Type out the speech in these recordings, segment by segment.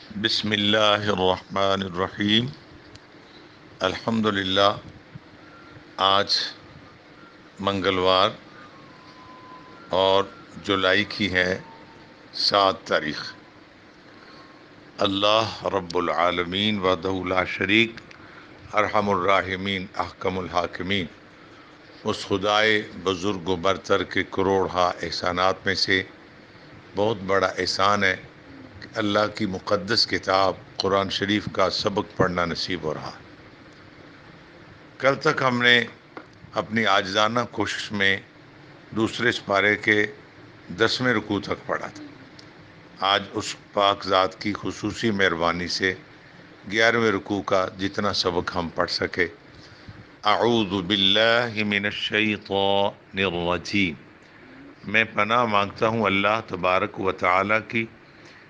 بسم اللہ الرحمن الرحیم۔ الحمدللہ، آج منگلوار اور جولائی کی ہے 7 تاریخ۔ اللہ رب العالمین وحدہ لا شریک، ارحم الراحمین، احکم الحاکمین، اس خدائے بزرگ و برتر کے کروڑہا احسانات میں سے بہت بڑا احسان ہے کہ اللہ کی مقدس کتاب قرآن شریف کا سبق پڑھنا نصیب ہو رہا۔ کل تک ہم نے اپنی عاجزانہ کوشش میں دوسرے سپارے کے 10ویں رکوع تک پڑھا تھا۔ آج اس پاک ذات کی خصوصی مہربانی سے 11ویں رکوع کا جتنا سبق ہم پڑھ سکے۔ اعوذ باللہ من الشیطان الرجیم، میں پناہ مانگتا ہوں اللہ تبارک و تعالی کی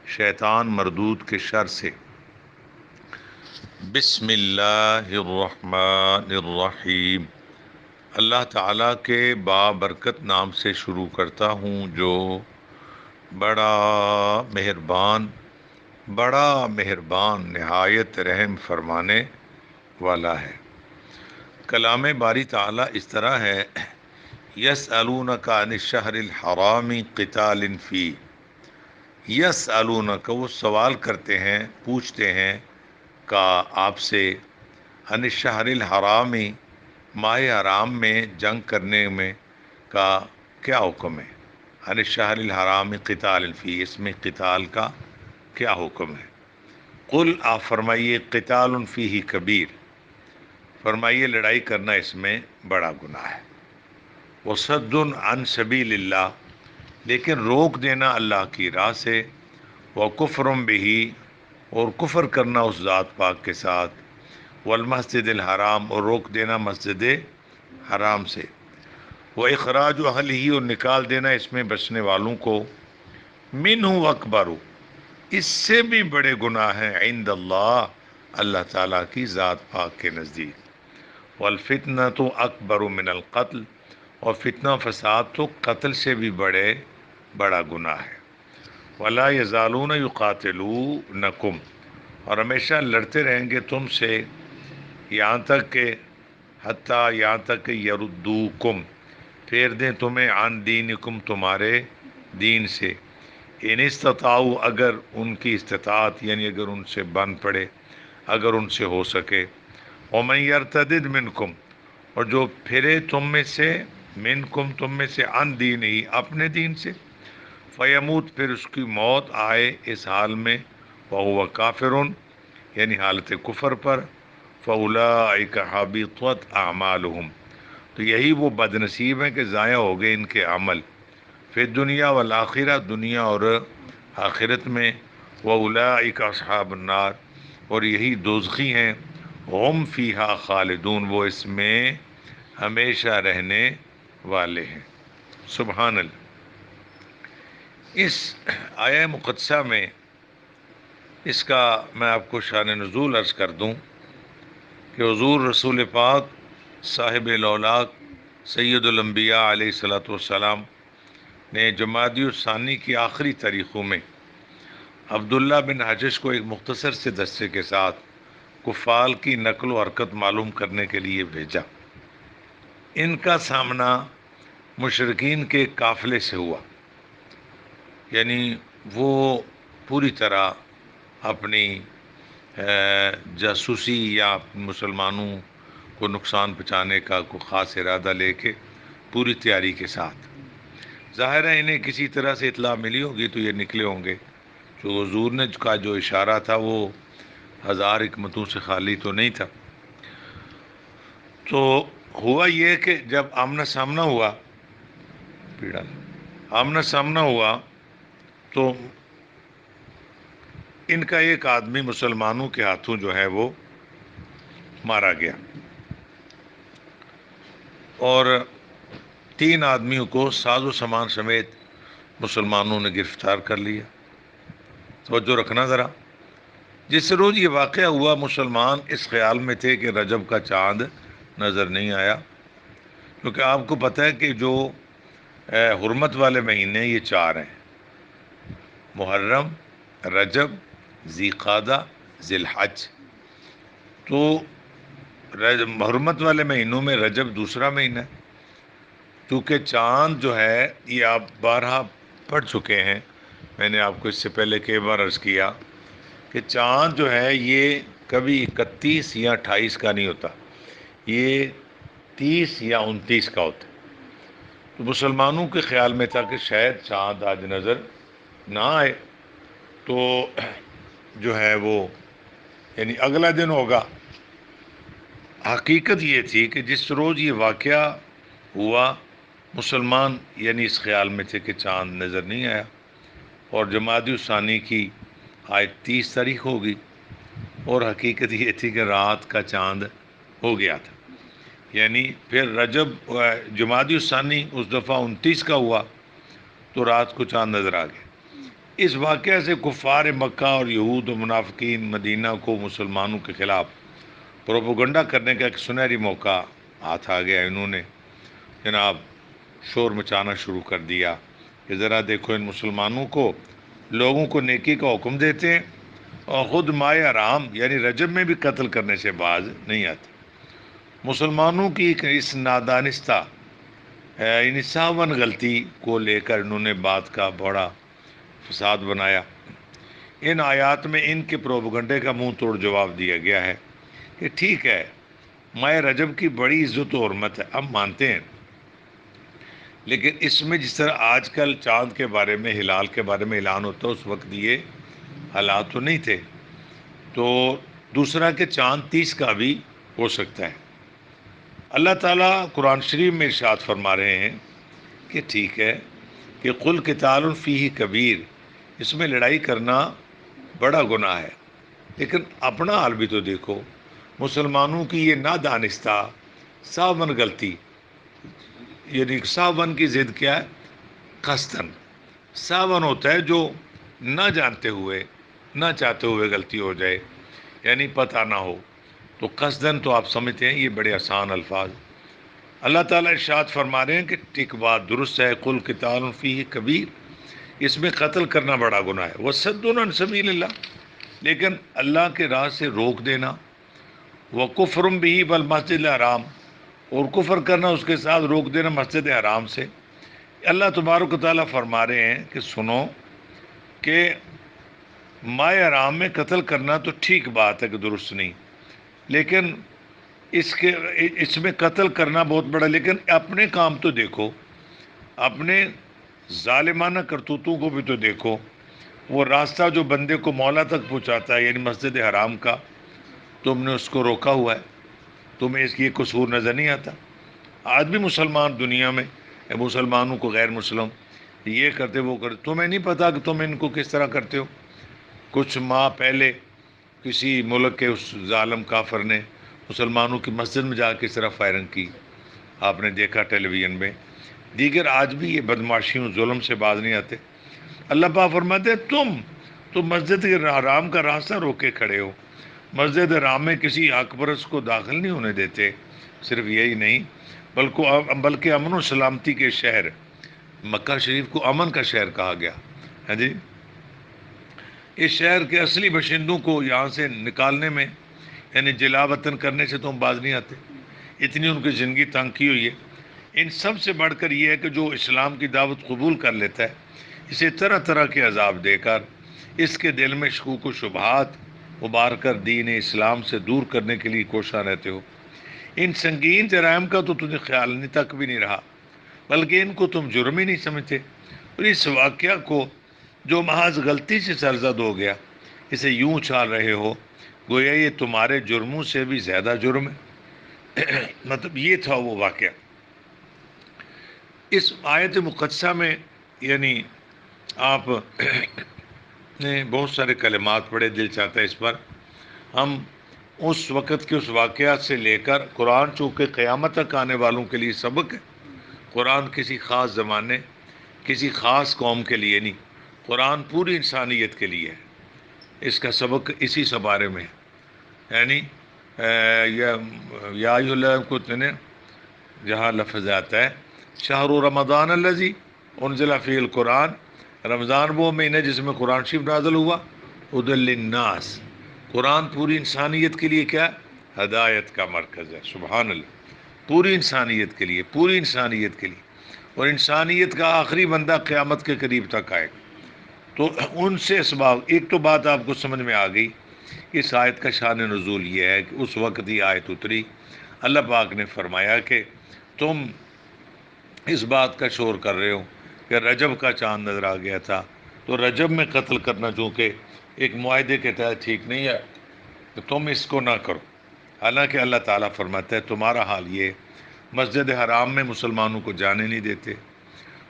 شیطان مردود کے شر سے۔ بسم اللہ الرحمن الرحیم، اللہ تعالیٰ کے بابرکت نام سے شروع کرتا ہوں جو بڑا مہربان نہایت رحم فرمانے والا ہے۔ کلام باری تعالیٰ اس طرح ہے، یسألونک عن الشہر الحرام قتال فیہ، یسألونک وہ سوال کرتے ہیں، پوچھتے ہیں کا آپ سے، عن الشہر الحرام ماہ حرام میں جنگ کرنے میں کا کیا حکم ہے۔ عن الشہر الحرام قتال فیہ، اس میں قتال کا کیا حکم ہے۔ قل آپ فرمائیے، قتال فیہ کبیر، فرمائیے لڑائی کرنا اس میں بڑا گناہ ہے۔ وصد عن سبیل اللہ، لیکن روک دینا اللہ کی راہ سے، وکفر بہ، اور کفر کرنا اس ذات پاک کے ساتھ، والمسجد الحرام، اور روک دینا مسجد حرام سے، واخراج اہلہ، اور نکال دینا اس میں بسنے والوں کو، منہ اکبر، اس سے بھی بڑے گناہ ہیں، عند اللہ، اللہ تعالیٰ کی ذات پاک کے نزدیک، والفتنۃ اکبر من القتل، اور فتنہ فساد تو قتل سے بھی بڑا گناہ ہے۔ ولا یزالون یقاتلونکم، اور ہمیشہ لڑتے رہیں گے تم سے، یہاں تک کہ یردوکم، پھیر دیں تمہیں، عن دینکم، تمہارے دین سے، ان استطاعوا، اگر ان کی استطاعت، یعنی اگر ان سے بن پڑے، اگر ان سے ہو سکے، ومن یرتدد منکم، اور جو پھرے تم میں سے، منکم تم میں سے، عن دین ہی، اپنے دین سے، فیموت، پھر اس کی موت آئے اس حال میں، وہو کافر، یعنی حالت کفر پر، فاولئک حبطت اعمالہم، تو یہی وہ بد نصیب ہیں کہ ضائع ہو گئے ان کے عمل، فی الدنیا والآخرہ، دنیا اور آخرت میں، واولئک اصحاب النار، اور یہی دوزخی ہیں، ہم فیہا خالدون، وہ اس میں ہمیشہ رہنے والے ہیں۔ سبحان اللہ۔ اس آیہ مقدسہ میں، اس کا میں آپ کو شان نزول عرض کر دوں کہ حضور رسول پاک صاحب الاولاق سید الانبیاء علیہ الصلوۃ والسلام نے جمادی الثانی کی آخری تاریخوں میں عبداللہ بن حجش کو ایک مختصر سے دستے کے ساتھ کفار کی نقل و حرکت معلوم کرنے کے لیے بھیجا۔ ان کا سامنا مشرکین کے قافلے سے ہوا، یعنی وہ پوری طرح اپنی جاسوسی یا مسلمانوں کو نقصان پہنچانے کا کوئی خاص ارادہ لے کے پوری تیاری کے ساتھ، ظاہر ہے انہیں کسی طرح سے اطلاع ملی ہوگی تو یہ نکلے ہوں گے۔ جو حضور نے کا جو اشارہ تھا وہ 1000 حکمتوں سے خالی تو نہیں تھا۔ تو ہوا یہ کہ جب آمنا سامنا ہوا تو ان کا ایک آدمی مسلمانوں کے ہاتھوں جو ہے وہ مارا گیا، اور 3 آدمیوں کو ساز و سامان سمیت مسلمانوں نے گرفتار کر لیا۔ توجہ رکھنا ذرا، جس روز یہ واقعہ ہوا مسلمان اس خیال میں تھے کہ رجب کا چاند نظر نہیں آیا، کیونکہ آپ کو پتہ ہے کہ جو حرمت والے مہینے یہ 4 ہیں، محرم، رجب، ذی قعدہ، ذی الحج۔ تو حرمت والے مہینوں میں رجب دوسرا مہینہ ہے، کیونکہ چاند جو ہے یہ آپ بارہا پڑھ چکے ہیں، میں نے آپ کو اس سے پہلے کئی بار عرض کیا کہ چاند جو ہے یہ کبھی 31 یا 28 کا نہیں ہوتا، یہ 30 یا 29 کا ہوتا ہے۔ تو مسلمانوں کے خیال میں تھا کہ شاید چاند آج نظر نہ آئے، تو جو ہے وہ یعنی اگلا دن ہوگا۔ حقیقت یہ تھی کہ جس روز یہ واقعہ ہوا مسلمان یعنی اس خیال میں تھے کہ چاند نظر نہیں آیا، اور جمادی الثانی کی آج 30 تاریخ ہوگی، اور حقیقت یہ تھی کہ رات کا چاند ہو گیا تھا، یعنی پھر رجب جمادی الثانی اس دفعہ 29 کا ہوا تو رات کو چاند نظر آ گیا۔ اس واقعہ سے کفار مکہ اور یہود و منافقین مدینہ کو مسلمانوں کے خلاف پروپیگنڈا کرنے کا ایک سنہری موقع ہاتھ آ گیا۔ انہوں نے جناب شور مچانا شروع کر دیا کہ ذرا دیکھو ان مسلمانوں کو، لوگوں کو نیکی کا حکم دیتے ہیں اور خود ماہ حرام یعنی رجب میں بھی قتل کرنے سے باز نہیں آتے۔ مسلمانوں کی اس نادانستہ یعنی ساون غلطی کو لے کر انہوں نے بات کا بڑا فساد بنایا۔ ان آیات میں ان کے پروپیگنڈے کا منہ توڑ جواب دیا گیا ہے کہ ٹھیک ہے، ماہ رجب کی بڑی عزت و حرمت ہے، ہم مانتے ہیں، لیکن اس میں جس طرح آج کل چاند کے بارے میں، ہلال کے بارے میں اعلان ہوتا ہے، اس وقت یہ حالات تو نہیں تھے۔ تو دوسرا کہ چاند 30 کا بھی ہو سکتا ہے۔ اللہ تعالیٰ قرآن شریف میں ارشاد فرما رہے ہیں کہ ٹھیک ہے کہ قل قتال فیہ کبیر، اس میں لڑائی کرنا بڑا گناہ ہے، لیکن اپنا حال بھی تو دیکھو، مسلمانوں کی یہ نادانستہ ساون غلطی، یعنی ساون کی ضد کیا ہے؟ قصدن۔ ساون ہوتا ہے جو نہ جانتے ہوئے، نہ چاہتے ہوئے غلطی ہو جائے، یعنی پتہ نہ ہو، تو قصدن تو آپ سمجھتے ہیں یہ بڑے آسان الفاظ۔ اللہ تعالیٰ ارشاد فرما رہے ہیں کہ ٹھیک بات درست ہے، قل قتال فیہ کبیر، اس میں قتل کرنا بڑا گناہ ہے، وصد عن سبیل اللہ، لیکن اللہ کے راہ سے روک دینا، وکفر بہ والمسجد الحرام، اور کفر کرنا اس کے ساتھ روک دینا مسجد حرام سے۔ اللہ تبارک و تعالیٰ فرما رہے ہیں کہ سنو کہ ماہ حرام میں قتل کرنا تو ٹھیک بات ہے کہ درست نہیں، لیکن اس میں قتل کرنا بہت بڑا، لیکن اپنے کام تو دیکھو، اپنے ظالمانہ کرتوتوں کو بھی تو دیکھو۔ وہ راستہ جو بندے کو مولا تک پہنچاتا ہے یعنی مسجد حرام کا، تم نے اس کو روکا ہوا ہے، تمہیں اس کی یہ قصور نظر نہیں آتا؟ آج بھی مسلمان دنیا میں مسلمانوں کو غیر مسلم یہ کرتے وہ کرتے، تمہیں نہیں پتا کہ تم ان کو کس طرح کرتے ہو؟ کچھ ماہ پہلے کسی ملک کے اس ظالم کافر نے مسلمانوں کی مسجد میں جا کے اس طرح فائرنگ کی، آپ نے دیکھا ٹیلی ویژن میں۔ دیگر آج بھی یہ بدماشیوں ظلم سے باز نہیں آتے۔ اللہ پاک فرماتے ہیں تم مسجد کے حرام کا راستہ روکے کھڑے ہو، مسجد حرام میں کسی حق پرست کو داخل نہیں ہونے دیتے۔ صرف یہی نہیں بلکہ امن و سلامتی کے شہر مکہ شریف کو امن کا شہر کہا گیا ہے جی۔ اس شہر کے اصلی باشندوں کو یہاں سے نکالنے میں یعنی جلا وطن کرنے سے تم باز نہیں آتے، اتنی ان کی زندگی تنگ کی ہوئی ہے۔ ان سب سے بڑھ کر یہ ہے کہ جو اسلام کی دعوت قبول کر لیتا ہے، اسے طرح طرح کے عذاب دے کر اس کے دل میں شکوک و شبہات ابار کر دین اسلام سے دور کرنے کے لیے کوشاں رہتے ہو۔ ان سنگین جرائم کا تو تجھے خیال نہیں تک بھی نہیں رہا، بلکہ ان کو تم جرم ہی نہیں سمجھتے، اور اس واقعہ کو جو محض غلطی سے سرزد ہو گیا اسے یوں چھال رہے ہو گویا یہ تمہارے جرموں سے بھی زیادہ جرم ہے۔ مطلب یہ تھا وہ واقعہ۔ اس آیت مقدسہ میں یعنی آپ نے بہت سارے کلمات پڑھے، دل چاہتا ہے اس پر ہم اس وقت کے اس واقعات سے لے کر قرآن چونکہ قیامت تک آنے والوں کے لیے سبق ہے، قرآن کسی خاص زمانے کسی خاص قوم کے لیے نہیں، قرآن پوری انسانیت کے لیے ہے۔ اس کا سبق اسی سبارے میں ہے، یعنی یا ایھا الذین کو جہاں لفظ آتا ہے شہر رمضان الذی انزل فیہ القرآن، رمضان وہ مہینہ جس میں قرآن شریف نازل ہوا، ہدی للناس، قرآن پوری انسانیت کے لیے کیا؟ ہدایت کا مرکز ہے. سبحان اللہ. پوری انسانیت کے لیے، پوری انسانیت کے لیے. اور انسانیت کا آخری بندہ قیامت کے قریب تک آئے گا. تو ان سے اسباب، ایک تو بات آپ کو سمجھ میں آ گئی کہ اس آیت کا شان نزول یہ ہے کہ اس وقت یہ آیت اتری، اللہ پاک نے فرمایا کہ تم اس بات کا شور کر رہے ہو کہ رجب کا چاند نظر آ گیا تھا، تو رجب میں قتل کرنا چونکہ ایک معاہدے کے تحت ٹھیک نہیں ہے، تو تم اس کو نہ کرو. حالانکہ اللہ تعالیٰ فرماتا ہے تمہارا حال یہ، مسجد حرام میں مسلمانوں کو جانے نہیں دیتے،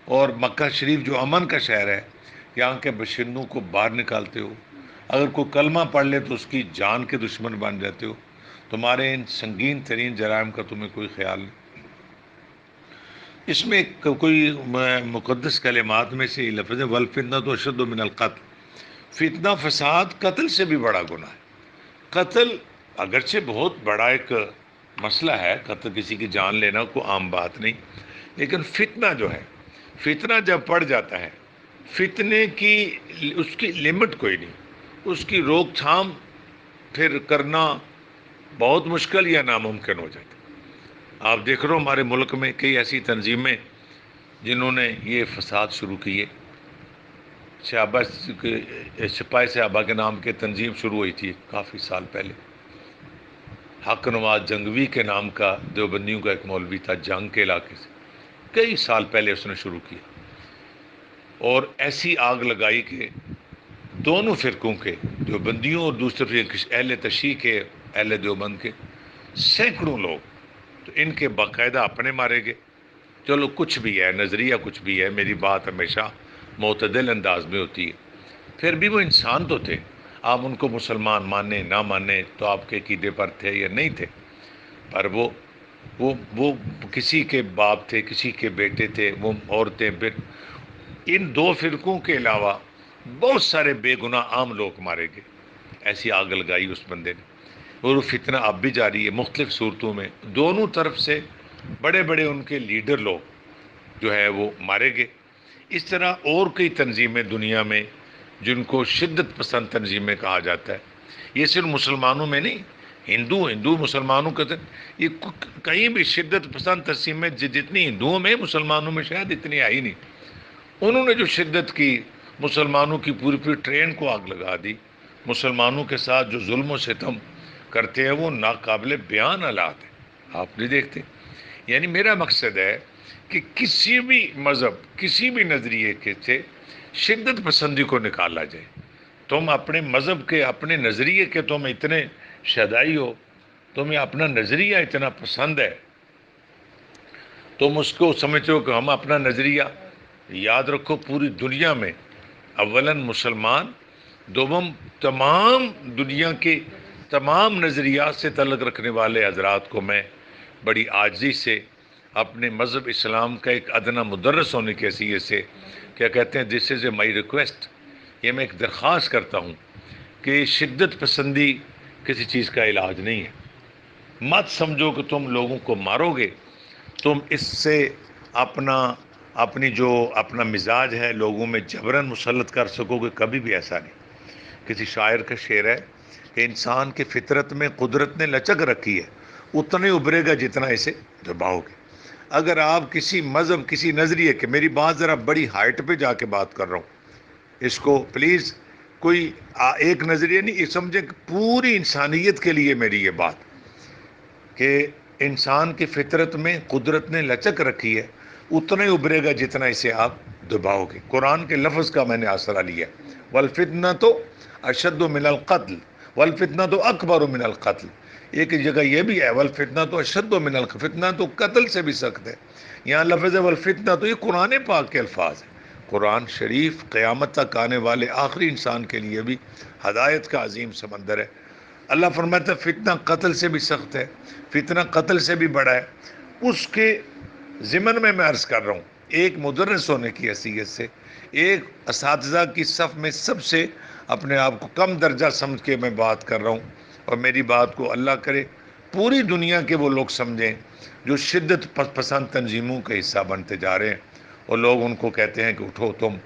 اور مکہ شریف جو امن کا شہر ہے، یہاں کے باشندوں کو باہر نکالتے ہو. اگر کوئی کلمہ پڑھ لے تو اس کی جان کے دشمن بن جاتے ہو. تمہارے ان سنگین ترین جرائم کا تمہیں کوئی خیال نہیں. اس میں کوئی مقدس کلمات میں سے لفظ ہے والفتنۃ اشد من القتل. فتنہ فساد قتل سے بھی بڑا گناہ ہے. قتل اگرچہ بہت بڑا ایک مسئلہ ہے، قتل کسی کی جان لینا کوئی عام بات نہیں، لیکن فتنہ جو ہے، فتنہ جب پڑ جاتا ہے، فتنے کی اس کی لمٹ کوئی نہیں، اس کی روک تھام پھر کرنا بہت مشکل یا ناممکن ہو جاتا. آپ دیکھ رہے ہو ہمارے ملک میں کئی ایسی تنظیمیں جنہوں نے یہ فساد شروع کیے. سپاہی صحابہ کے نام کے تنظیم شروع ہوئی تھی کافی سال پہلے. حق نواز جنگوی کے نام کا دیوبندیوں کا ایک مولوی تھا جنگ کے علاقے سے، کئی سال پہلے اس نے شروع کیا، اور ایسی آگ لگائی کہ دونوں فرقوں کے، دیوبندیوں اور دوسرے اہل تشیع کے، اہل دیوبند کے سینکڑوں لوگ تو ان کے باقاعدہ اپنے مارے گئے. چلو کچھ بھی ہے، نظریہ کچھ بھی ہے، میری بات ہمیشہ معتدل انداز میں ہوتی ہے. پھر بھی وہ انسان تو تھے، آپ ان کو مسلمان مانیں نہ مانیں، تو آپ کے عقیدے پر تھے یا نہیں تھے، پر وہ کسی کے باپ تھے، کسی کے بیٹے تھے، وہ عورتیں. پھر ان دو فرقوں کے علاوہ بہت سارے بے گناہ عام لوگ مارے گئے. ایسی آگ لگائی اس بندے نے، اور وہ فتنہ اب بھی جاری ہے مختلف صورتوں میں. دونوں طرف سے بڑے بڑے ان کے لیڈر لوگ جو ہے وہ مارے گئے. اس طرح اور کئی تنظیمیں دنیا میں جن کو شدت پسند تنظیمیں کہا جاتا ہے، یہ صرف مسلمانوں میں نہیں، ہندو مسلمانوں کے یہ کہیں بھی شدت پسند تنظیمیں جتنی ہندوؤں میں، مسلمانوں میں شاید اتنی آئی نہیں. انہوں نے جو شدت کی، مسلمانوں کی پوری پوری ٹرین کو آگ لگا دی. مسلمانوں کے ساتھ جو ظلم و ستم کرتے ہیں وہ ناقابل بیان حالات ہیں، آپ نہیں دیکھتے. یعنی میرا مقصد ہے کہ کسی بھی مذہب، کسی بھی نظریے کے سے شدت پسندی کو نکالا جائے. تم اپنے مذہب کے، اپنے نظریے کے تم اتنے شیدائی ہو، تمہیں اپنا نظریہ اتنا پسند ہے، تم اس کو سمجھتے ہو کہ ہم اپنا نظریہ. یاد رکھو پوری دنیا میں اولاً مسلمان، دوم تمام دنیا کے تمام نظریات سے تعلق رکھنے والے حضرات کو میں بڑی عاجزی سے اپنے مذہب اسلام کا ایک ادنا مدرس ہونے کی حیثیت سے کیا کہتے ہیں، دس از اے مائی ریکویسٹ، یہ میں ایک درخواست کرتا ہوں کہ شدت پسندی کسی چیز کا علاج نہیں ہے. مت سمجھو کہ تم لوگوں کو مارو گے، تم اس سے اپنی جو اپنا مزاج ہے لوگوں میں جبراً مسلط کر سکو گے، کبھی بھی ایسا نہیں. کسی شاعر کا شعر ہے کہ انسان کی فطرت میں قدرت نے لچک رکھی ہے، اتنے ابھرے گا جتنا اسے دباؤ گے. اگر آپ کسی مذہب، کسی نظریے کے، میری بات ذرا بڑی ہائٹ پہ جا کے بات کر رہا ہوں، اس کو پلیز کوئی ایک نظریہ نہیں، یہ سمجھیں کہ پوری انسانیت کے لیے میری یہ بات کہ انسان کی فطرت میں قدرت نے لچک رکھی ہے، اتنا ہی ابھرے گا جتنا اسے آپ دباؤ گے. قرآن کے لفظ کا میں نے آسرا لیا، والفتنۃ اشد من القتل والفتنۃ اکبر من القتل. ایک جگہ یہ بھی ہے والفتنۃ اشد من القتل، فتنہ تو قتل سے بھی سخت ہے. یہاں لفظ ہے والفتنہ، تو یہ قرآن پاک کے الفاظ ہیں. قرآن شریف قیامت تک آنے والے آخری انسان کے لیے بھی ہدایت کا عظیم سمندر ہے. اللہ فرماتا ہے فتنہ قتل سے بھی سخت ہے، فتنہ قتل سے بھی بڑا ہے. اس کے ضمن میں عرض کر رہا ہوں، ایک مدرس ہونے کی حیثیت سے، ایک اساتذہ کی صف میں سب سے اپنے آپ کو کم درجہ سمجھ کے میں بات کر رہا ہوں. اور میری بات کو اللہ کرے پوری دنیا کے وہ لوگ سمجھیں جو شدت پسند تنظیموں کا حصہ بنتے جا رہے ہیں، اور لوگ ان کو کہتے ہیں کہ اٹھو تم،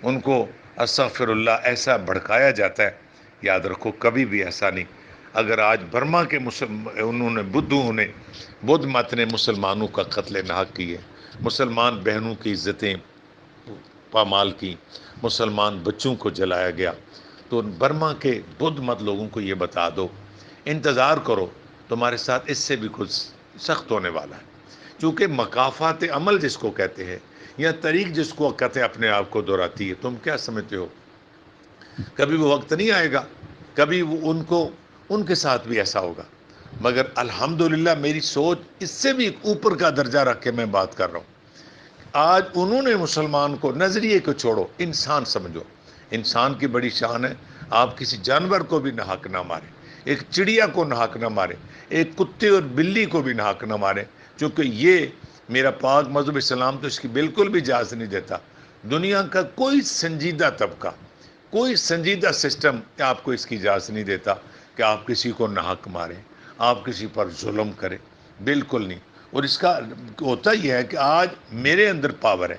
ان کو استغفر اللہ ایسا بھڑکایا جاتا ہے یاد رکھو کبھی بھی ایسا نہیں. اگر آج برما کے انہوں نے بدھ مت نے مسلمانوں کا قتل ناحق کی ہے، مسلمان بہنوں کی عزتیں پامال کی، مسلمان بچوں کو جلایا گیا، تو برما کے بدھ مت لوگوں کو یہ بتا دو انتظار کرو، تمہارے ساتھ اس سے بھی کچھ سخت ہونے والا ہے. چونکہ مقافات عمل جس کو کہتے ہیں یا طریق جس کو کہتے ہیں اپنے آپ کو دہراتی ہے. تم کیا سمجھتے ہو کبھی وہ وقت نہیں آئے گا، کبھی وہ ان کے ساتھ بھی ایسا ہوگا؟ مگر الحمدللہ میری سوچ اس سے بھی اوپر کا درجہ رکھ کے میں بات کر رہا ہوں. آج انہوں نے مسلمان کو نظریے کو چھوڑو، انسان سمجھو. انسان کی بڑی شان ہے، آپ کسی جانور کو بھی ناحق نہ مارے، ایک چڑیا کو ناحق نہ مارے، ایک کتے اور بلی کو بھی ناحق نہ مارے، چونکہ یہ میرا پاک مذہب اسلام تو اس کی بالکل بھی اجازت نہیں دیتا. دنیا کا کوئی سنجیدہ طبقہ، کوئی سنجیدہ سسٹم آپ کو اس کی اجازت نہیں دیتا کہ آپ کسی کو ناحق ماریں، آپ کسی پر ظلم کریں، بالکل نہیں. اور اس کا ہوتا یہ ہے کہ آج میرے اندر پاور ہے،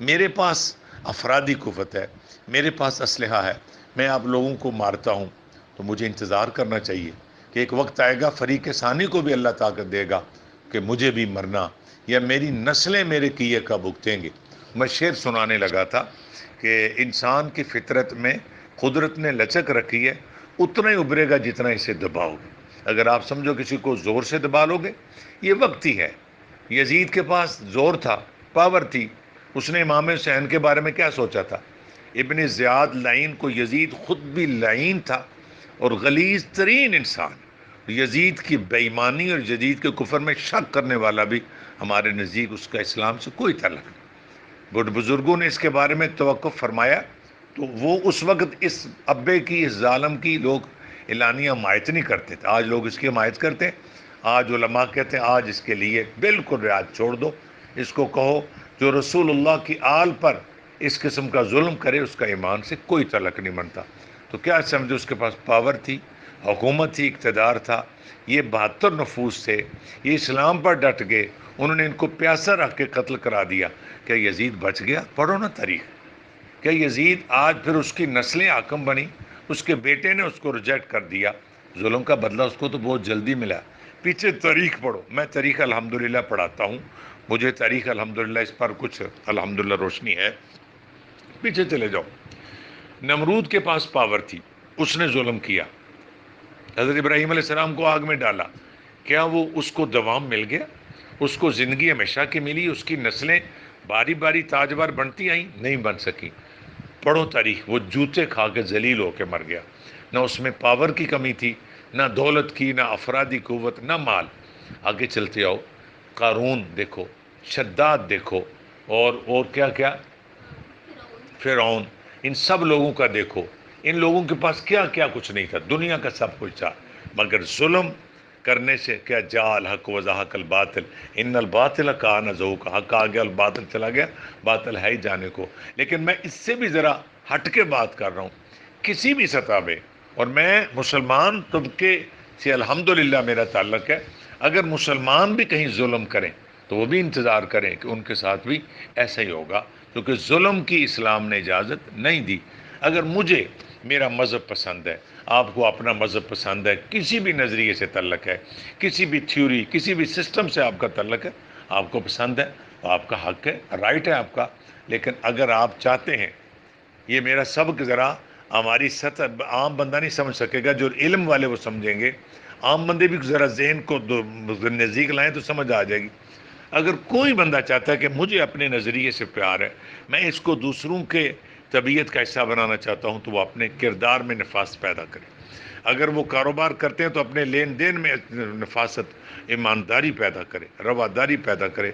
میرے پاس افرادی قوت ہے، میرے پاس اسلحہ ہے، میں آپ لوگوں کو مارتا ہوں، تو مجھے انتظار کرنا چاہیے کہ ایک وقت آئے گا فریق ثانی کو بھی اللہ طاقت دے گا کہ مجھے بھی مرنا یا میری نسلیں میرے کیے کا بھگتیں گے. میں شعر سنانے لگا تھا کہ انسان کی فطرت میں قدرت نے لچک رکھی ہے، اتنا ہی ابھرے گا جتنا اسے دباؤ گے. اگر آپ سمجھو کسی کو زور سے دبا لو گے، یہ وقتی ہے. یزید کے پاس زور تھا، پاور تھی، اس نے امام حسین کے بارے میں کیا سوچا تھا؟ ابن زیاد لعین کو یزید خود بھی لعین تھا اور غلیظ ترین انسان. یزید کی بے ایمانی اور یزید کے کفر میں شک کرنے والا بھی ہمارے نزدیک اس کا اسلام سے کوئی تعلق نہیں. بڑے بزرگوں نے اس کے بارے میں توقف فرمایا تو وہ اس وقت اس ابے کی، اس ظالم کی لوگ اعلانیہ حمایت نہیں کرتے تھے. آج لوگ اس کی حمایت کرتے ہیں. آج علماء کہتے ہیں آج اس کے لیے بالکل رعایت چھوڑ دو، اس کو کہو جو رسول اللہ کی آل پر اس قسم کا ظلم کرے اس کا ایمان سے کوئی تعلق نہیں بنتا. تو کیا سمجھو اس کے پاس پاور تھی، حکومت تھی، اقتدار تھا، یہ 72 نفوس تھے، یہ اسلام پر ڈٹ گئے، انہوں نے ان کو پیاسا رکھ کے قتل کرا دیا. کیا یزید بچ گیا؟ پڑھو نا تاریخ. کہ یزید آج پھر اس کی نسلیں حاکم بنی، اس کے بیٹے نے اس کو ریجیکٹ کر دیا، ظلم کا بدلہ اس کو تو بہت جلدی ملا. پیچھے تاریخ پڑھو، میں تاریخ الحمدللہ پڑھاتا ہوں، مجھے تاریخ الحمدللہ اس پر کچھ الحمدللہ روشنی ہے. پیچھے چلے جاؤ. نمرود کے پاس پاور تھی، اس نے ظلم کیا، حضرت ابراہیم علیہ السلام کو آگ میں ڈالا. کیا وہ اس کو دوام مل گیا؟ اس کو زندگی ہمیشہ کی ملی؟ اس کی نسلیں باری باری تاجور بنتی آئیں؟ نہیں بن سکی. پڑھو تاریخ. وہ جوتے کھا کے ذلیل ہو کے مر گیا. نہ اس میں پاور کی کمی تھی، نہ دولت کی، نہ افرادی قوت، نہ مال. آگے چلتے آؤ. قارون دیکھو، شداد دیکھو، اور کیا کیا، فرعون، ان سب لوگوں کا دیکھو. ان لوگوں کے پاس کیا کیا کچھ نہیں تھا، دنیا کا سب کچھ تھا، مگر ظلم کرنے سے کیا جا الحق وزہق الباطل ان الباطل کان زہوقا. حق آ گیا، الباطل چلا گیا، باطل ہے ہی جانے کو. لیکن میں اس سے بھی ذرا ہٹ کے بات کر رہا ہوں کسی بھی سطح پہ. اور میں مسلمان طبقے سے الحمدللہ میرا تعلق ہے. اگر مسلمان بھی کہیں ظلم کریں تو وہ بھی انتظار کریں کہ ان کے ساتھ بھی ایسا ہی ہوگا، کیونکہ ظلم کی اسلام نے اجازت نہیں دی. اگر مجھے میرا مذہب پسند ہے، آپ کو اپنا مذہب پسند ہے، کسی بھی نظریے سے تعلق ہے، کسی بھی تھیوری، کسی بھی سسٹم سے آپ کا تعلق ہے، آپ کو پسند ہے تو آپ کا حق ہے، رائٹ ہے آپ کا. لیکن اگر آپ چاہتے ہیں، یہ میرا سبق ذرا ہماری سطح عام بندہ نہیں سمجھ سکے گا، جو علم والے وہ سمجھیں گے، عام بندے بھی ذرا ذہن کو نزدیک لائیں تو سمجھ آ جائے گی. اگر کوئی بندہ چاہتا ہے کہ مجھے اپنے نظریے سے پیار ہے، میں اس کو دوسروں کے طبیعت کا حصہ بنانا چاہتا ہوں، تو وہ اپنے کردار میں نفاست پیدا کرے. اگر وہ کاروبار کرتے ہیں تو اپنے لین دین میں نفاست، ایمانداری پیدا کرے، رواداری پیدا کرے،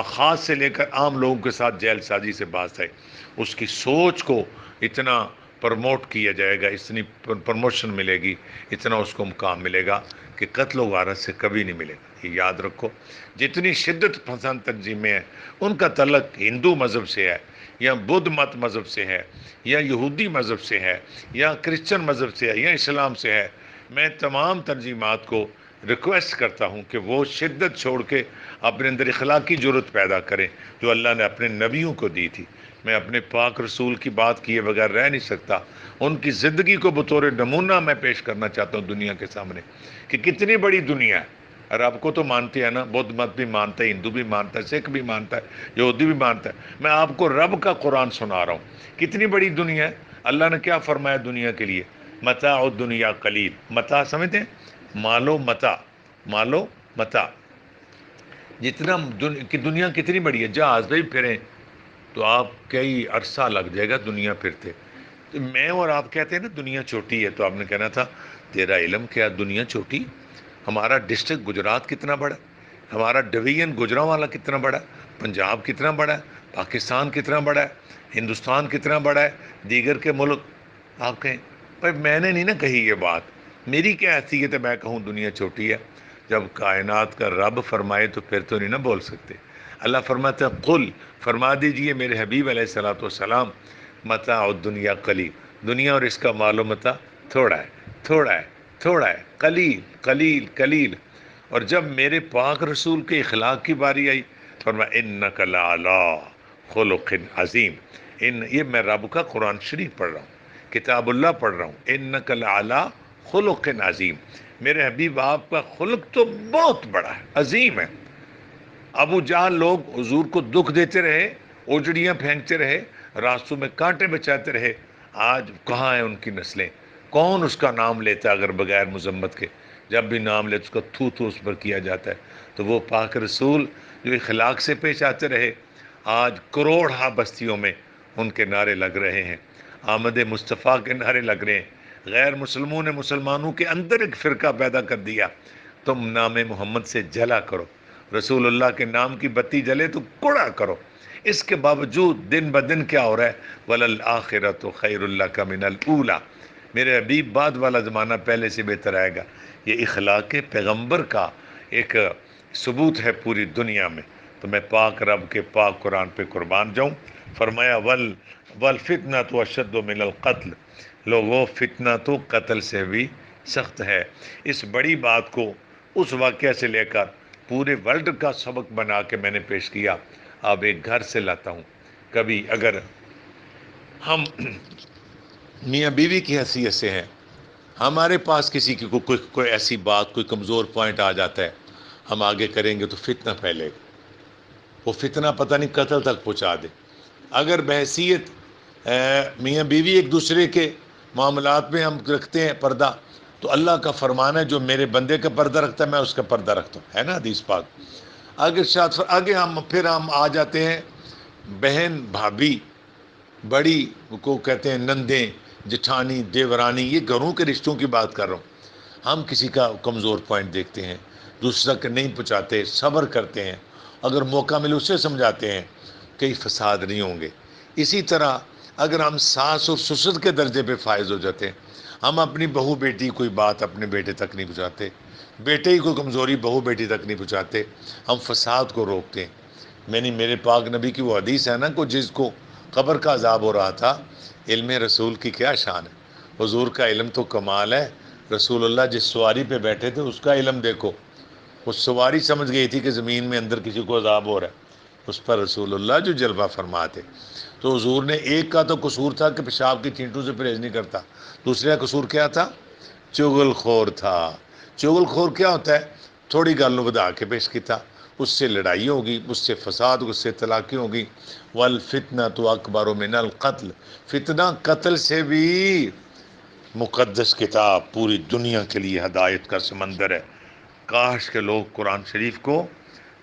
خاص سے لے کر عام لوگوں کے ساتھ جیل سازی سے باز ہے. اس کی سوچ کو اتنا پروموٹ کیا جائے گا، اتنی پروموشن ملے گی، اتنا اس کو مقام ملے گا کہ قتل و غارت سے کبھی نہیں ملے گا. یہ یاد رکھو. جتنی شدت پسند تنظیمیں ہیں ان کا تعلق ہندو مذہب سے ہے، یا بدھ مت مذہب سے ہے، یا یہودی مذہب سے ہے، یا کرسچن مذہب سے ہے، یا اسلام سے ہے. میں تمام تنظیمات کو ریکویسٹ کرتا ہوں کہ وہ شدت چھوڑ کے اپنے اندر اخلاقی جرت پیدا کریں جو اللہ نے اپنے نبیوں کو دی تھی. میں اپنے پاک رسول کی بات کیے بغیر رہ نہیں سکتا. ان کی زندگی کو بطور نمونہ میں پیش کرنا چاہتا ہوں دنیا کے سامنے کہ کتنی بڑی دنیا ہے. رب کو تو مانتے ہیں نا، بدھ مت بھی مانتا ہے، ہندو بھی مانتا ہے، سکھ بھی مانتا ہے، یہودی بھی مانتا ہے. میں آپ کو رب کا قرآن سنا رہا ہوں. کتنی بڑی دنیا ہے. اللہ نے کیا فرمایا دنیا کے لیے؟ متاع الدنیا قلیل. متاع سمجھتے ہیں؟ مالو متاع، مالو متاع. جتنا دنیا کتنی بڑی ہے، جہاز پہ بھی پھریں تو آپ کئی عرصہ لگ جائے گا دنیا پھرتے. تو میں اور آپ کہتے ہیں نا دنیا چھوٹی ہے، تو آپ نے کہنا تھا تیرا علم کیا دنیا چھوٹی؟ ہمارا ڈسٹرکٹ گجرات کتنا بڑا ہے، ہمارا ڈویژن گوجرانوالا کتنا بڑا ہے، پنجاب کتنا بڑا ہے، پاکستان کتنا بڑا ہے، ہندوستان کتنا بڑا ہے، دیگر کے ملک. آپ کہیں بھائی میں نے نہیں نا کہی یہ بات، میری کیا حیثیت ہے میں کہوں دنیا چھوٹی ہے؟ جب کائنات کا رب فرمائے تو پھر تو نہیں نا بول سکتے. اللہ فرماتا ہے قل، فرما دیجئے میرے حبیب علیہ الصلوۃ والسلام، متاع الدنیا قلیل. دنیا اور اس کا مال و متاع تھوڑا ہے، تھوڑا ہے، تھوڑا ہے، قلیل قلیل قلیل. اور جب میرے پاک رسول کے اخلاق کی باری آئی، فرمایا انک لعلی خلق عظیم. یہ میں رب کا قرآن شریف پڑھ رہا ہوں، کتاب اللہ پڑھ رہا ہوں. انک لعلی خلق عظیم. میرے حبیب آپ کا خلق تو بہت بڑا ہے، عظیم ہے. ابو جہل لوگ حضور کو دکھ دیتے رہے، اوجڑیاں پھینکتے رہے، راستوں میں کانٹے بچاتے رہے. آج کہاں ہیں ان کی نسلیں؟ کون اس کا نام لیتا ہے اگر بغیر مذمت کے؟ جب بھی نام لیتا اس کا تھو تھو اس پر کیا جاتا ہے. تو وہ پاک رسول جو اخلاق سے پیش آتے رہے، آج کروڑ ہا بستیوں میں ان کے نعرے لگ رہے ہیں، آمد مصطفیٰ کے نعرے لگ رہے ہیں. غیر مسلموں نے مسلمانوں کے اندر ایک فرقہ پیدا کر دیا، تم نام محمد سے جلا کرو، رسول اللہ کے نام کی بتی جلے تو کوڑا کرو. اس کے باوجود دن بدن کیا ہو رہا ہے؟ وَلَلْآخِرَةُ خَيْرٌ لَكَ مِنَ الْأُولَى. میرے حبیب بعد والا زمانہ پہلے سے بہتر آئے گا. یہ اخلاق پیغمبر کا ایک ثبوت ہے پوری دنیا میں. تو میں پاک رب کے پاک قرآن پہ قربان جاؤں. فرمایا وَالْفِتْنَةُ أَشَدُّ مِنَ الْقَتْلِ. لوگوں فتنہ تو قتل سے بھی سخت ہے. اس بڑی بات کو اس واقعہ سے لے کر پورے ورلڈ کا سبق بنا کے میں نے پیش کیا. اب ایک گھر سے لاتا ہوں. کبھی اگر ہم میاں بیوی کی حیثیت سے ہیں، ہمارے پاس کسی کی کوئی ایسی بات، کوئی کمزور پوائنٹ آ جاتا ہے، ہم آگے کریں گے تو فتنہ پھیلے گا. وہ فتنہ پتہ نہیں قتل تک پہنچا دے. اگر بحیثیت میاں بیوی ایک دوسرے کے معاملات میں ہم رکھتے ہیں پردہ، تو اللہ کا فرمان ہے جو میرے بندے کا پردہ رکھتا ہے میں اس کا پردہ رکھتا ہوں، ہے نا حدیث پاک. آگے ہم آ جاتے ہیں بہن بھابھی، بڑی کو کہتے ہیں نندیں، جٹھانی، دیورانی، یہ گھروں کے رشتوں کی بات کر رہا ہوں. ہم کسی کا کمزور پوائنٹ دیکھتے ہیں، دوسرا کہ نہیں پہنچاتے، صبر کرتے ہیں، اگر موقع ملے اسے سمجھاتے ہیں، کئی فساد نہیں ہوں گے. اسی طرح اگر ہم ساس اور سسر کے درجے پہ فائز ہو جاتے ہیں، ہم اپنی بہو بیٹی کوئی بات اپنے بیٹے تک نہیں پہنچاتے، بیٹے ہی کوئی کمزوری بہو بیٹی تک نہیں پہنچاتے، ہم فساد کو روکتے ہیں. میرے پاک نبی کی وہ حدیث ہے نا، کو جس کو قبر کا عذاب ہو رہا تھا، علم رسول کی کیا شان ہے. حضور کا علم تو کمال ہے. رسول اللہ جس سواری پہ بیٹھے تھے اس کا علم دیکھو. وہ سواری سمجھ گئی تھی کہ زمین میں اندر کسی کو عذاب ہو رہا ہے، اس پر رسول اللہ جو جلوہ فرماتے. تو حضور نے ایک کا تو قصور تھا کہ پیشاب کی چینٹوں سے پرہیز نہیں کرتا، دوسرے کا قصور کیا تھا؟ چغل خور تھا. چغل خور کیا ہوتا ہے؟ تھوڑی گل بدا کے پیش کی تھا، اس سے لڑائی ہوگی، اس سے فساد، اس سے طلاقیں ہوگی. والفتنة اکبر من القتل. فتنہ قتل سے بھی مقدس کتاب پوری دنیا کے لیے ہدایت کا سمندر ہے. کاش کہ لوگ قرآن شریف کو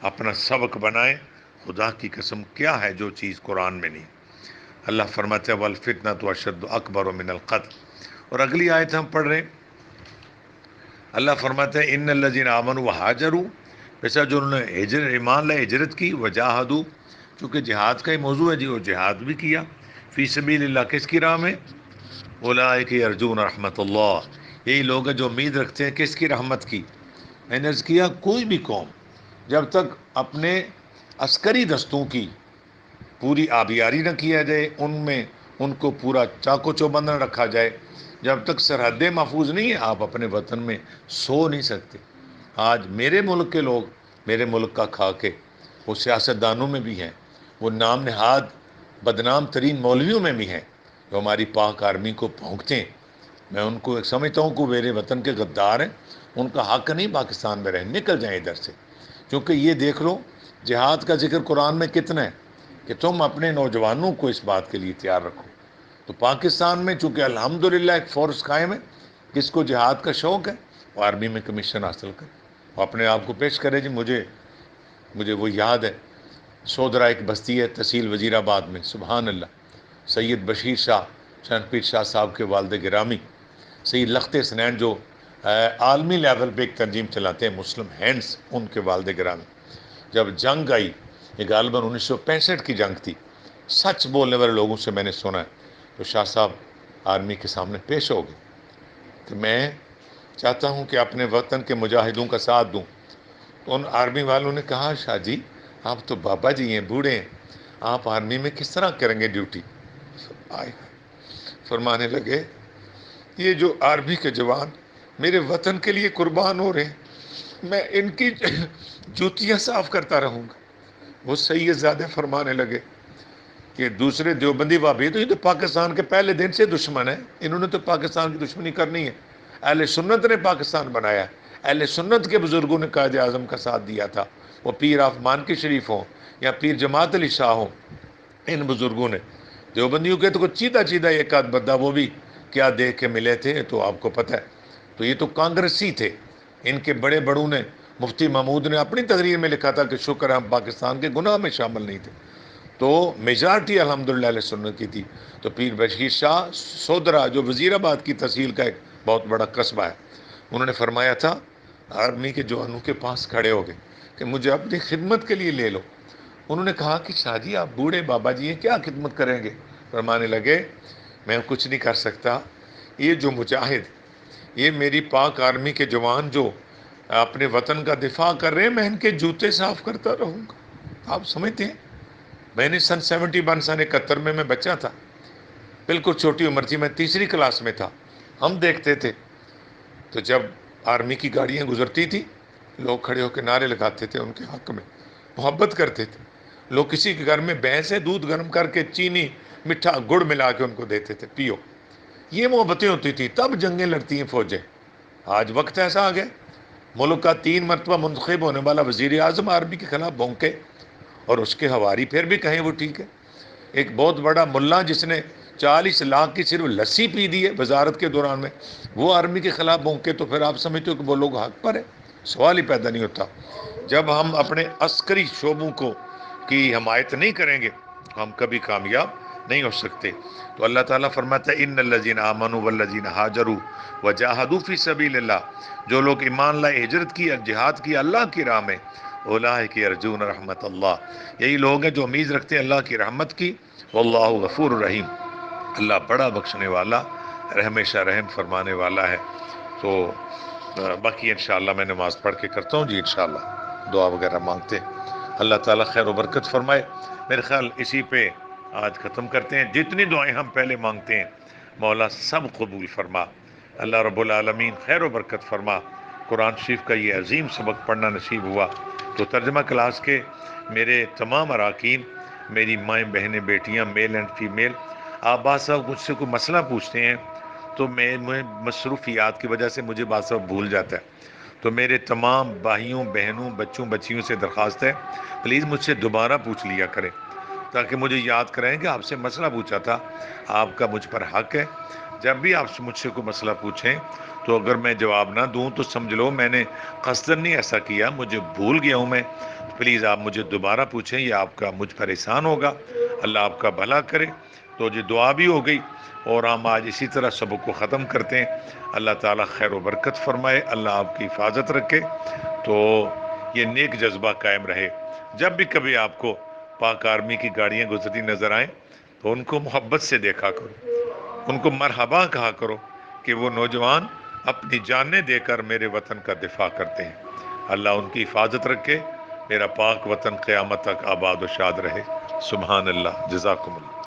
اپنا سبق بنائیں. خدا کی قسم کیا ہے جو چیز قرآن میں نہیں. اللہ فرماتا ہے والفتنة اشد اکبر من القتل. اور اگلی آیت ہم پڑھ رہے ہیں، اللہ فرماتا ہے ان الذین آمنوا وہاجروا. ویسا جو انہوں نے ایمان لائے، ہجرت کی، وجاہدوا، چونکہ جہاد کا ہی موضوع ہے جی، وہ جہاد بھی کیا فی سبیل اللہ، کس کی راہ میں؟ اولئک یرجون رحمت اللہ. یہی لوگ ہیں جو امید رکھتے ہیں کس کی؟ رحمت کی. میں نے عرض کیا کوئی بھی قوم جب تک اپنے عسکری دستوں کی پوری آبیاری نہ کیا جائے، ان میں ان کو پورا چاقو چوبند نہ رکھا جائے، جب تک سرحدیں محفوظ نہیں ہیں، آپ اپنے وطن میں سو نہیں سکتے. آج میرے ملک کے لوگ، میرے ملک کا کھا کے، وہ سیاستدانوں میں بھی ہیں، وہ نام نہاد بدنام ترین مولویوں میں بھی ہیں جو ہماری پاک آرمی کو بھونکتے ہیں. میں ان کو ایک سمجھتا ہوں کہ میرے وطن کے غدار ہیں، ان کا حق نہیں پاکستان میں رہیں، نکل جائیں ادھر سے. کیونکہ یہ دیکھ لو جہاد کا ذکر قرآن میں کتنا ہے کہ تم اپنے نوجوانوں کو اس بات کے لیے تیار رکھو. تو پاکستان میں چونکہ الحمدللہ ایک فورس قائم ہے، کس کو جہاد کا شوق ہے وہ آرمی میں کمیشن حاصل کرے، وہ اپنے آپ کو پیش کرے. جی مجھے وہ یاد ہے، سودرا ایک بستی ہے تحصیل وزیر آباد میں، سبحان اللہ، سید بشیر شاہ شان پیر شاہ صاحب کے والد گرامی سید لخت حسنین جو عالمی لیول پہ ایک تنظیم چلاتے ہیں مسلم ہینڈز، ان کے والد گرامی جب جنگ آئی، یہ غالباً 1965 کی جنگ تھی، سچ بولنے والے لوگوں سے میں نے سنا ہے، تو شاہ صاحب آرمی کے سامنے پیش ہو گئے کہ میں چاہتا ہوں کہ اپنے وطن کے مجاہدوں کا ساتھ دوں. تو ان آرمی والوں نے کہا شاہ جی آپ تو بابا جی ہیں، بوڑھے ہیں، آپ آرمی میں کس طرح کریں گے ڈیوٹی؟ آئے فرمانے لگے یہ جو آرمی کے جوان میرے وطن کے لیے قربان ہو رہے ہیں، میں ان کی جوتیاں صاف کرتا رہوں گا. وہ سید زیادہ فرمانے لگے کہ دوسرے دیوبندی وہابی تو یہ تو پاکستان کے پہلے دن سے دشمن ہیں، انہوں نے تو پاکستان کی دشمنی کرنی ہے. اہل سنت نے پاکستان بنایا، اہل سنت کے بزرگوں نے قائد اعظم کا ساتھ دیا تھا، وہ پیر آف مانکی شریف ہوں یا پیر جماعت علی شاہ ہوں، ان بزرگوں نے. دیوبندیوں کے تو کچھ چیدہ ایک آدھ بندہ، وہ بھی کیا دیکھ کے ملے تھے تو آپ کو پتہ ہے. تو یہ تو کانگریسی تھے، ان کے بڑے بڑوں نے، مفتی محمود نے اپنی تقریر میں لکھا تھا کہ شکر ہم پاکستان کے گناہ میں شامل نہیں تھے. تو میجارٹی الحمدللہ علیہ سنت کی تھی. تو پیر بشیر شاہ سودرا جو وزیر آباد کی تحصیل کا ایک بہت بڑا قصبہ ہے، انہوں نے فرمایا تھا آرمی کے جوانوں کے پاس کھڑے ہو گئے کہ مجھے اپنی خدمت کے لیے لے لو. انہوں نے کہا کہ شاہ جی آپ بوڑھے بابا جی ہیں، کیا خدمت کریں گے؟ فرمانے لگے میں کچھ نہیں کر سکتا، یہ جو مجاہد، یہ میری پاک آرمی کے جوان جو اپنے وطن کا دفاع کر رہے ہیں، میں ان کے جوتے صاف کرتا رہوں گا. آپ سمجھتے ہیں، میں نے سن 71 میں بچہ تھا، بالکل چھوٹی عمر تھی، میں تیسری کلاس میں تھا. ہم دیکھتے تھے تو جب آرمی کی گاڑیاں گزرتی تھی لوگ کھڑے ہو کے نعرے لگاتے تھے، ان کے حق میں محبت کرتے تھے. لوگ کسی کے گھر میں بھینس ہے دودھ گرم کر کے چینی میٹھا گڑ ملا کے ان کو دیتے تھے، پیو. یہ محبتیں ہوتی تھی، تب جنگیں لڑتی ہیں فوجیں. آج وقت ایسا آ گیا، ملک کا 3 مرتبہ منتخب ہونے والا وزیر اعظم آرمی کے خلاف بھونکے اور اس کے ہواری پھر بھی کہیں وہ ٹھیک ہے. ایک بہت بڑا ملا جس نے 40 لاکھ کی صرف لسی پی دی ہے وزارت کے دوران میں، وہ آرمی کے خلاف بھونکے تو پھر آپ سمجھتے ہو کہ وہ لوگ حق پر ہیں؟ سوال ہی پیدا نہیں ہوتا. جب ہم اپنے عسکری شعبوں کی حمایت نہیں کریں گے ہم کبھی کامیاب نہیں ہو سکتے. تو اللہ تعالیٰ فرماتا ہے ان الذین آمنوا والذین ہاجروا وجاہدوا فی سبیل اللہ، جو لوگ ایمان لائے، ہجرت کی، جہاد کی اللہ کی راہ میں، اولئک یرجون رحمت اللہ، یہی لوگ ہیں جو امید رکھتے ہیں اللہ کی رحمت کی. واللہ غفور الرحیم، اللہ بڑا بخشنے والا، ہمیشہ رحم فرمانے والا ہے. تو باقی انشاءاللہ میں نماز پڑھ کے کرتا ہوں جی، انشاءاللہ دعا وغیرہ مانگتے ہیں. اللہ تعالیٰ خیر و برکت فرمائے. میرے خیال اسی پہ آج ختم کرتے ہیں. جتنی دعائیں ہم پہلے مانگتے ہیں مولا سب قبول فرما. اللہ رب العالمین خیر و برکت فرما. قرآن شریف کا یہ عظیم سبق پڑھنا نصیب ہوا تو ترجمہ کلاس کے میرے تمام اراکین، میری مائیں بہنیں بیٹیاں میل اینڈ فیمیل، آپ بعض صاحب مجھ سے کوئی مسئلہ پوچھتے ہیں تو میں مصروفیات کی وجہ سے مجھے بعض صاحب بھول جاتا ہے. تو میرے تمام بھائیوں بہنوں بچوں بچیوں سے درخواست ہے پلیز مجھ سے دوبارہ پوچھ لیا کریں تاکہ مجھے یاد کریں کہ آپ سے مسئلہ پوچھا تھا. آپ کا مجھ پر حق ہے، جب بھی آپ مجھ سے کوئی مسئلہ پوچھیں تو اگر میں جواب نہ دوں تو سمجھ لو میں نے قصدن نہیں ایسا کیا، مجھے بھول گیا ہوں میں. پلیز آپ مجھے دوبارہ پوچھیں، یہ آپ کا مجھ پر احسان ہوگا. اللہ آپ کا بھلا کرے. تو جی دعا بھی ہو گئی اور ہم آج اسی طرح سبق کو ختم کرتے ہیں. اللہ تعالیٰ خیر و برکت فرمائے، اللہ آپ کی حفاظت رکھے، تو یہ نیک جذبہ قائم رہے. جب بھی کبھی آپ کو پاک آرمی کی گاڑیاں گزرتی نظر آئیں تو ان کو محبت سے دیکھا کرو، ان کو مرحبا کہا کرو کہ وہ نوجوان اپنی جانیں دے کر میرے وطن کا دفاع کرتے ہیں. اللہ ان کی حفاظت رکھے، میرا پاک وطن قیامت تک آباد و شاد رہے. سبحان اللہ، جزاکم اللہ.